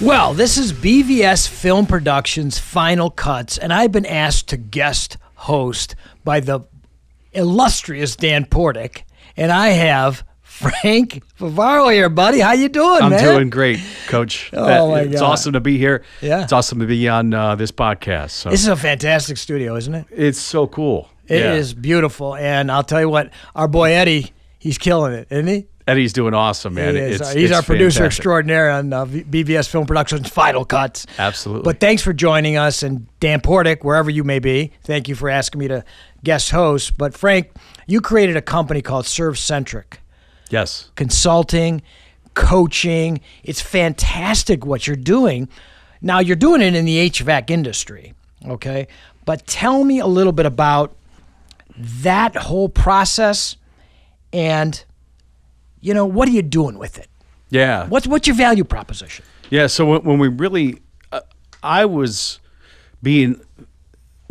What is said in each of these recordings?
Well, this is BVS Film Productions Final Cuts, and I've been asked to guest host by the illustrious Dan Portick, and I have Frank Favaro here, buddy. How you doing, I'm man? doing great, Coach. Oh, my It's God. awesome to be here. Yeah. It's awesome to be on this podcast. So. This is a fantastic studio, isn't it? It's so cool. It is beautiful, and I'll tell you what, our boy Eddie, he's killing it, isn't he? Eddie's doing awesome, man. He is. It's He's our producer fantastic. extraordinaire on BVS Film Productions Final Cuts. Absolutely. But thanks for joining us, and Dan Portick, wherever you may be, thank you for asking me to guest host. But Frank, you created a company called Centric. Yes. Consulting, coaching. It's fantastic what you're doing. Now, you're doing it in the HVAC industry, okay? But tell me a little bit about that whole process and, you know, what are you doing with it? Yeah. What's your value proposition? Yeah. So when we really, I was being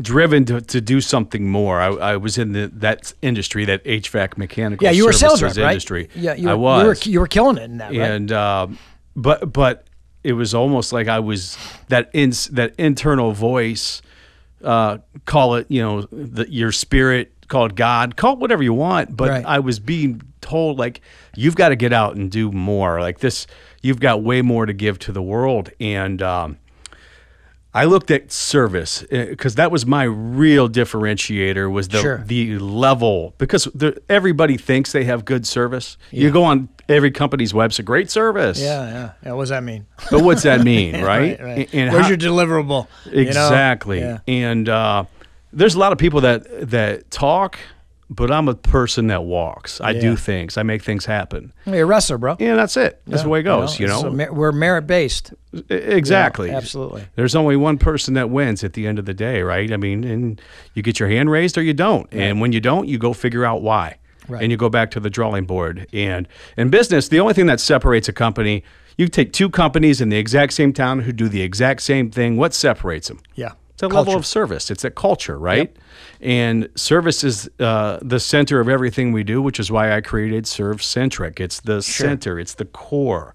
driven to do something more. I was in that industry, that HVAC mechanical. Yeah, you were a sales rep, services right? industry. Yeah, I was. You were killing it in that, right? And but it was almost like I was that internal voice. Call it, your spirit. Call it God. Call it whatever you want. But Right. I was being told, like, you've got to get out and do more. Like this, you've got way more to give to the world. And I looked at service because that was my real differentiator, was the level, because everybody thinks they have good service. Yeah. You go on every company's website, great service. Yeah. What does that mean? But what's that mean, right? Right. And Where's your deliverable? Exactly. You know? Yeah. And there's a lot of people that talk, but I'm a person that walks. I do things. I make things happen. You're a wrestler, bro. Yeah, that's it. That's the way it goes, We're merit-based. Exactly. Yeah, absolutely. There's only one person that wins at the end of the day, right? I mean, and you get your hand raised or you don't. Right. And when you don't, you go figure out why. Right. And you go back to the drawing board. And in business, the only thing that separates a company, you take two companies in the exact same town who do the exact same thing. What separates them? Yeah. It's a level of service. It's a culture, right? Yep. And service is the center of everything we do, which is why I created Centric. It's the center. It's the core.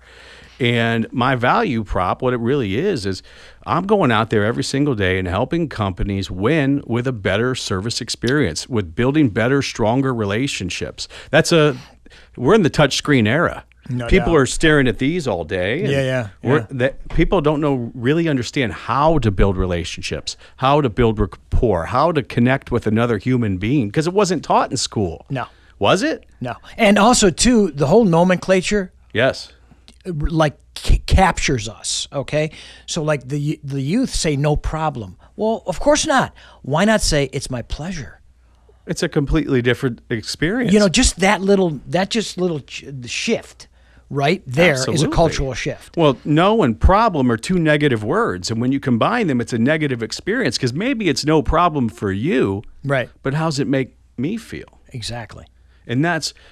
And my value prop, what it really is I'm going out there every single day and helping companies win with a better service experience, with building better, stronger relationships. We're in the touchscreen era. No people doubt. are staring at these all day. And people don't really understand how to build relationships, how to build rapport, how to connect with another human being, because it wasn't taught in school. No. Was it? No. And also, too, the whole nomenclature, Yes. like, captures us, okay? So, like, the youth say, no problem. Well, of course not. Why not say, it's my pleasure? It's a completely different experience. Just that little shift. Right there is a Absolutely. cultural shift. Well, no and problem are two negative words. And when you combine them, it's a negative experience, because maybe it's no problem for you. Right. But how does it make me feel? Exactly. And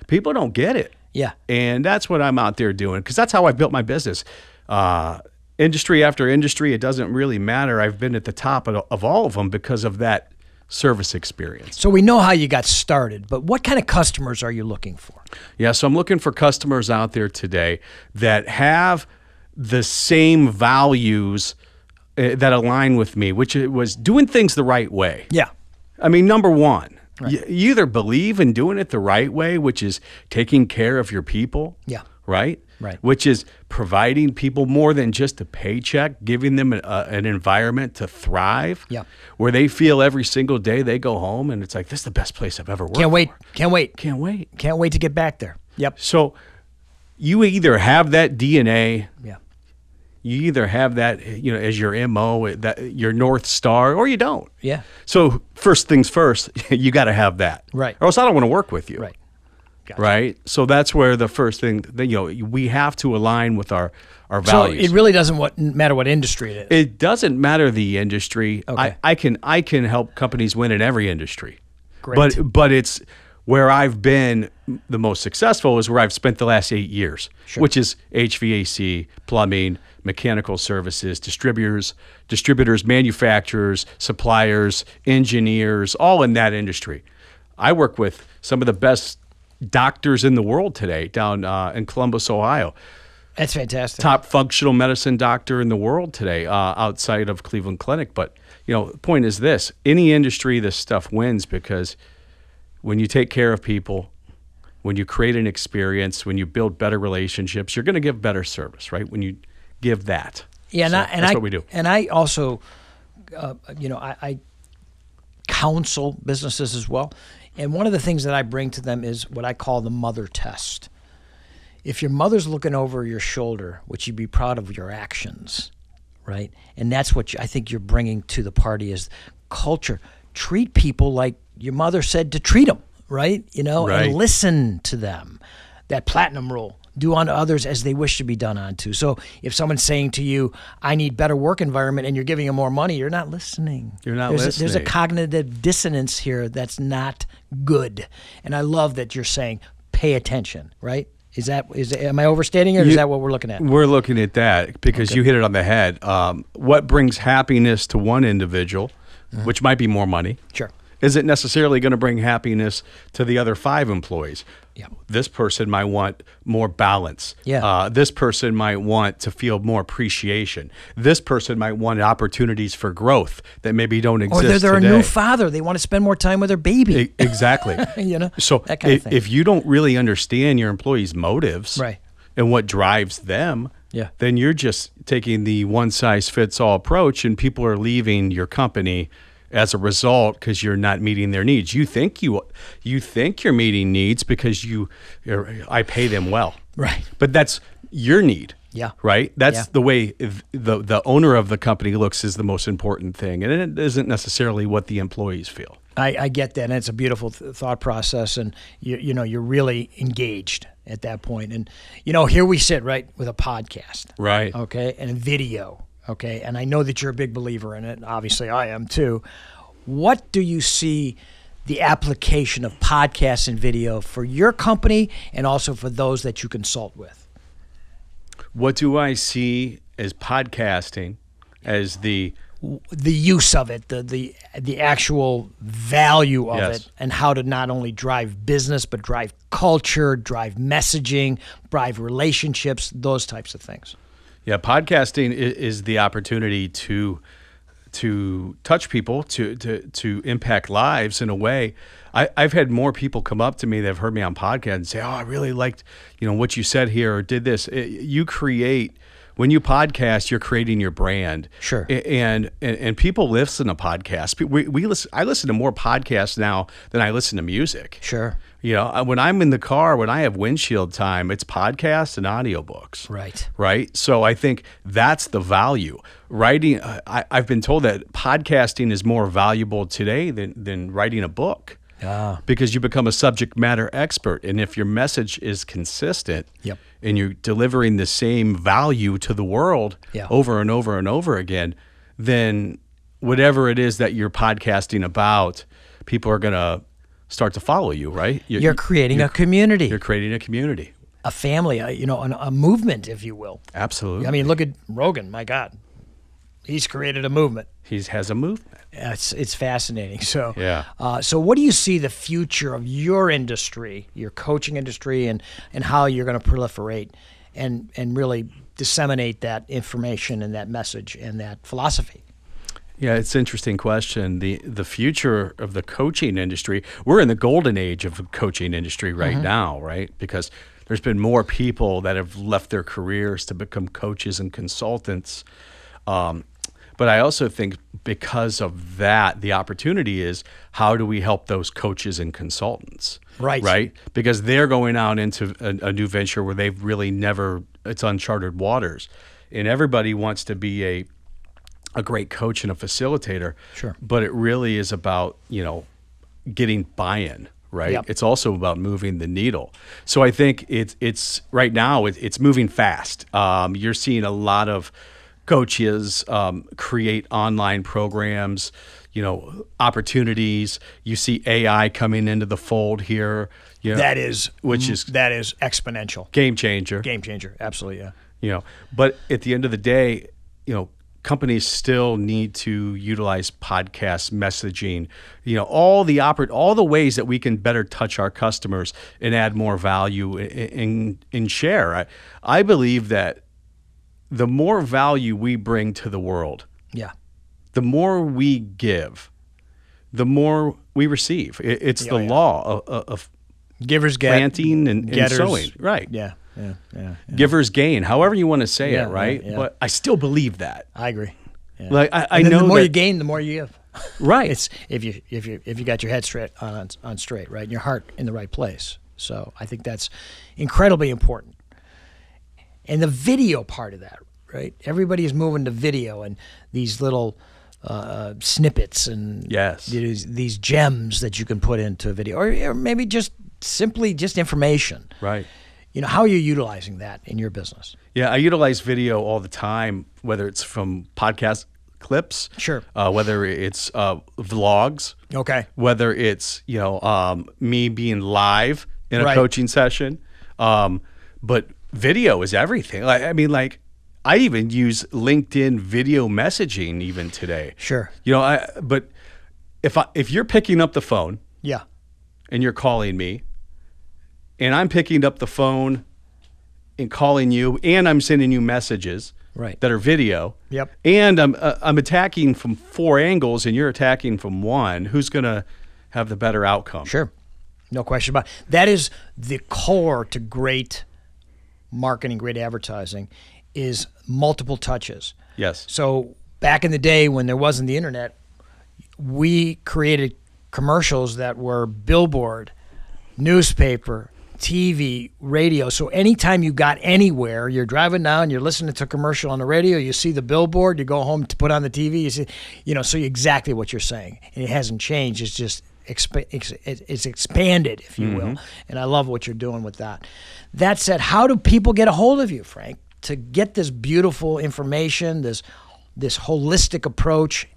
people don't get it. Yeah. And that's what I'm out there doing, because that's how I built my business. Industry after industry, it doesn't really matter. I've been at the top of all of them because of that service experience. So we know how you got started, but what kind of customers are you looking for? Yeah, so I'm looking for customers out there today that have the same values that align with me, which was doing things the right way. Yeah. I mean, number one, Right. you either believe in doing it the right way, which is taking care of your people. Yeah. Right? Right. Which is providing people more than just a paycheck, giving them an environment to thrive. Yeah. Where they feel every single day they go home and it's like, this is the best place I've ever worked. Can't wait. for. Can't wait. Can't wait. Can't wait to get back there. Yep. So you either have that DNA, Yeah. you either have that, as your MO, your North Star, or you don't. Yeah. So first things first, you got to have that. Right. Or else I don't want to work with you. Right. Gotcha. Right. So that's where the first thing, we have to align with our values. So it really doesn't matter what industry it is. It doesn't matter the industry. Okay. I can help companies win in every industry. Great. But it's where I've been the most successful is where I've spent the last 8 years, which is HVAC, plumbing, mechanical services, distributors, manufacturers, suppliers, engineers, all in that industry. I work with some of the best doctors in the world today down in Columbus, Ohio. That's fantastic. top functional medicine doctor in the world today, outside of Cleveland Clinic. But, the point is this: any industry, this stuff wins because when you take care of people, when you create an experience, when you build better relationships, you're going to give better service, right? When you give that. Yeah, that's what we do. And I also, I counsel businesses as well. And one of the things that I bring to them is what I call the mother test. If your mother's looking over your shoulder, would you be proud of your actions, right? And that's what I think you're bringing to the party is culture. Treat people like your mother said to treat them, right? Right. And listen to them. That platinum rule. Do unto others as they wish to be done unto. So if someone's saying to you, I need better work environment, and you're giving them more money, you're not listening. You're not listening. There's a cognitive dissonance here that's not good. And I love that you're saying pay attention, right? Am I overstating it, or is that what we're looking at? We're looking at that because you hit it on the head. What brings happiness to one individual, which might be more money, Sure. isn't necessarily going to bring happiness to the other 5 employees. Yeah. This person might want more balance. Yeah. This person might want to feel more appreciation. This person might want opportunities for growth that maybe don't exist Or they're today. a new father. They want to spend more time with their baby. Exactly. So that kind of thing. if you don't really understand your employees' motives Right. and what drives them, Yeah. then you're just taking the one-size-fits-all approach, and people are leaving your company as a result because you're not meeting their needs. You think you're meeting needs because I pay them well. Right. But that's your need. Yeah. Right? That's Yeah. the way the owner of the company looks is the most important thing. And it isn't necessarily what the employees feel. I get that, and it's a beautiful thought process, and you're really engaged at that point. And here we sit right with a podcast, Right. okay, and a video, okay, and I know that you're a big believer in it. Obviously, I am too. What do you see the application of podcasts and video for your company, and also for those that you consult with? What do I see as podcasting as the use of it, the actual value of Yes. it, and how to not only drive business, but drive culture, drive messaging, drive relationships, those types of things. Yeah, podcasting is the opportunity to touch people, to impact lives in a way. I've had more people come up to me that have heard me on podcast and say, "Oh, I really liked what you said here or did this." When you podcast, you're creating your brand. Sure. And people listen to podcasts. I listen to more podcasts now than I listen to music. Sure. When I'm in the car, when I have windshield time, it's podcasts and audiobooks. Right. Right. So I think that's the value. Writing, I've been told that podcasting is more valuable today than writing a book. Because you become a subject matter expert. And if your message is consistent Yep. and you're delivering the same value to the world Yeah. over and over and over again, then whatever it is that you're podcasting about, people are going to start to follow you, right? You're creating a community, You're creating a community. a family, a movement, if you will. Absolutely. I mean, look at Rogan. My God, he's created a movement. He has a movement. It's fascinating. So, Yeah. So what do you see the future of your industry, your coaching industry, and how you're going to proliferate and really disseminate that information and that message and that philosophy? Yeah, it's an interesting question. The future of the coaching industry, we're in the golden age of the coaching industry right now, right? Because there's been more people that have left their careers to become coaches and consultants. But I also think because of that, the opportunity is how do we help those coaches and consultants? Right. Right? Because they're going out into a new venture where they've really it's uncharted waters. And everybody wants to be a great coach and a facilitator. Sure. But it really is about, getting buy-in, right? Yep. It's also about moving the needle. So I think it's right now it's moving fast. You're seeing a lot of coaches create online programs, opportunities. You see AI coming into the fold here. That is exponential. Game changer. Game changer. Absolutely. Yeah. But at the end of the day, companies still need to utilize podcast messaging, all the ways that we can better touch our customers and add more value in share. I believe that the more value we bring to the world, the more we give, the more we receive. It's the law of givers get, planting and sowing. Right. Yeah. Givers gain, however you want to say it, right? Yeah. But I still believe that. I agree. Yeah. Like I know the more that, you gain, the more you give. Right. It's if you got your head straight on straight, right, and your heart in the right place. So I think that's incredibly important. And the video part of that, right? Everybody is moving to video and these little snippets and these gems that you can put into a video, or maybe just simply just information. Right. How are you utilizing that in your business? Yeah, I utilize video all the time, whether it's from podcast clips, sure, whether it's vlogs, okay, whether it's me being live in a coaching session, but video is everything. I even use LinkedIn video messaging even today. Sure, but if you're picking up the phone, and you're calling me, and I'm picking up the phone and calling you, and I'm sending you messages that are video. Yep. And I'm attacking from 4 angles, and you're attacking from 1. Who's going to have the better outcome? Sure. No question about it. That is the core to great marketing, great advertising, is multiple touches. Yes. So back in the day when there wasn't the internet, we created commercials that were billboard, newspaper, TV, radio. So anytime you got anywhere, you're driving down, you're listening to a commercial on the radio, you see the billboard, you go home to put on the TV, you see, so exactly what you're saying. And it hasn't changed. It's just it's expanded, if you will. And I love what you're doing with that. That said, how do people get a hold of you, Frank, to get this beautiful information, this holistic approach,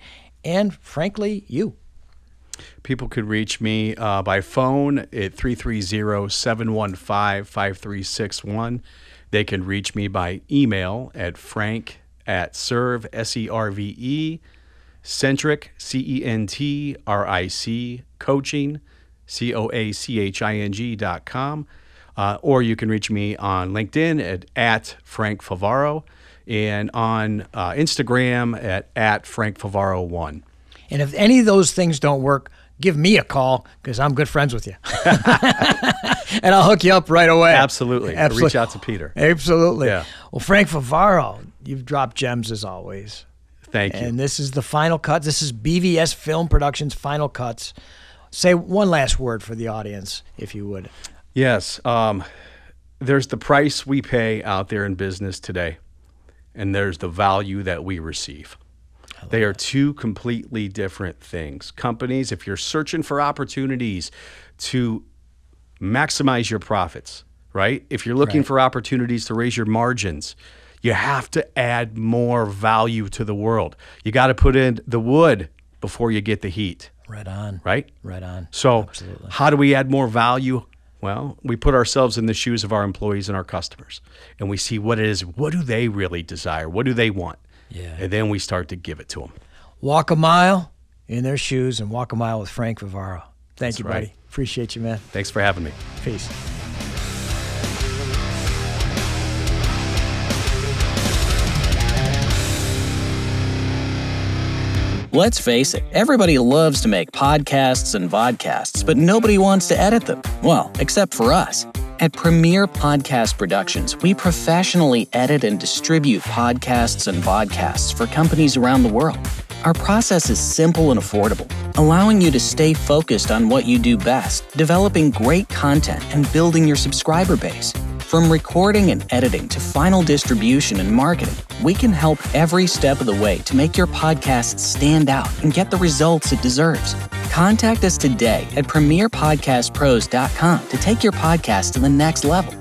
and frankly, you? People could reach me by phone at 330-715-5361. They can reach me by email at frank@serve, SERVE, Centric, CENTRIC, coaching, COACHING.com. Or you can reach me on LinkedIn at Frank Favaro, and on Instagram at Frank Favaro1. And if any of those things don't work, give me a call because I'm good friends with you. And I'll hook you up right away. Absolutely. Reach out to Peter. Absolutely. Yeah. Well, Frank Favaro, you've dropped gems as always. Thank you. And this is the final cut. This is BVS Film Productions' final cuts. Say one last word for the audience, if you would. Yes. There's the price we pay out there in business today, and there's the value that we receive. They are two completely different things. Companies, if you're searching for opportunities to maximize your profits, right? If you're looking for opportunities to raise your margins, you have to add more value to the world. You got to put in the wood before you get the heat. Right on. Right? Right on. So absolutely. How do we add more value? Well, we put ourselves in the shoes of our employees and our customers, and we see what it is. What do they really desire? What do they want? Yeah. And then we start to give it to them. Walk a mile in their shoes and walk a mile with Frank Favaro. Thank you, buddy. Right. Appreciate you, man. Thanks for having me. Peace. Let's face it, everybody loves to make podcasts and vodcasts, but nobody wants to edit them. Well, except for us. At Premier Podcast Productions, we professionally edit and distribute podcasts and vodcasts for companies around the world. Our process is simple and affordable, allowing you to stay focused on what you do best, developing great content and building your subscriber base. From recording and editing to final distribution and marketing, we can help every step of the way to make your podcast stand out and get the results it deserves. Contact us today at premierpodcastpros.com to take your podcast to the next level.